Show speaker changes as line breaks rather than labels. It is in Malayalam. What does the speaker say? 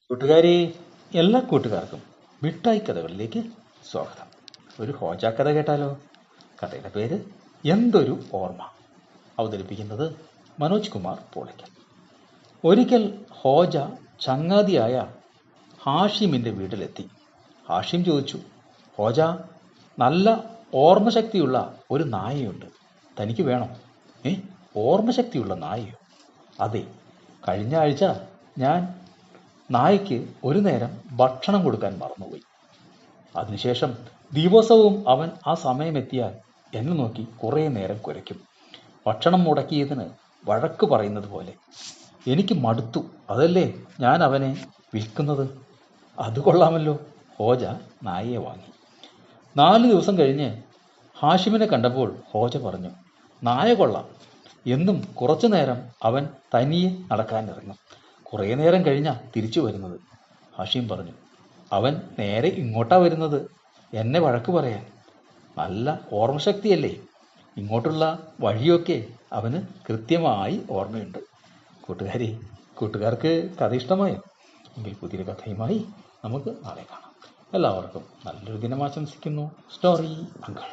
കൂട്ടുകാരെ, എല്ലാ കൂട്ടുകാർക്കും മിഠായി കഥകളിലേക്ക് സ്വാഗതം. ഒരു ഹോജ കഥ കേട്ടാലോ? കഥയുടെ പേര് എന്തൊരു ഓർമ്മ. അവതരിപ്പിക്കുന്നത് മനോജ് കുമാർ പോളിക്കൽ. ഒരിക്കൽ ഹോജ ചങ്ങാതിയായ ഹാഷിമിന്റെ വീട്ടിലെത്തി. ഹാഷിം ചോദിച്ചു, ഹോജ, നല്ല ഓർമ്മശക്തിയുള്ള ഒരു നായയുണ്ട്, തനിക്ക് വേണോ? ഓർമ്മശക്തിയുള്ള നായയോ? അതെ, കഴിഞ്ഞ ആഴ്ച ഞാൻ നായയ്ക്ക് ഒരു നേരം ഭക്ഷണം കൊടുക്കാൻ മറന്നുപോയി. അതിനുശേഷം ദിവസവും അവൻ ആ സമയമെത്തിയാൽ എന്നെ നോക്കി കുറേ നേരം കുരയ്ക്കും. ഭക്ഷണം മുടക്കിയതിന് വഴക്ക് പറയുന്നത് പോലെ. എനിക്ക് മടുത്തു, അതല്ലേ ഞാൻ അവനെ വിൽക്കുന്നത്. അത് കൊള്ളാമല്ലോ. ഹോജ നായയെ വാങ്ങി. 4 ദിവസം കഴിഞ്ഞ് ഹാഷിമിനെ കണ്ടപ്പോൾ ഹോജ പറഞ്ഞു, നായ കൊള്ളാം. എന്നും കുറച്ചു നേരം അവൻ തനിയെ നടക്കാനിറങ്ങും, കുറേ നേരം കഴിഞ്ഞാ തിരിച്ചു വരുന്നത്. ഹാഷിം പറഞ്ഞു, അവൻ നേരെ ഇങ്ങോട്ടാ വരുന്നത്, എന്നെ വഴക്ക് പറയാൻ. നല്ല ഓർമ്മശക്തിയല്ലേ, ഇങ്ങോട്ടുള്ള വഴിയൊക്കെ അവന് കൃത്യമായി ഓർമ്മയുണ്ട്. കൂട്ടുകാർക്ക് കഥ ഇഷ്ടമായോ? എങ്കിൽ പുതിയൊരു കഥയുമായി നമുക്ക് നാളെ കാണാം. എല്ലാവർക്കും നല്ലൊരു ദിനം ആശംസിക്കുന്നു. Story uncle.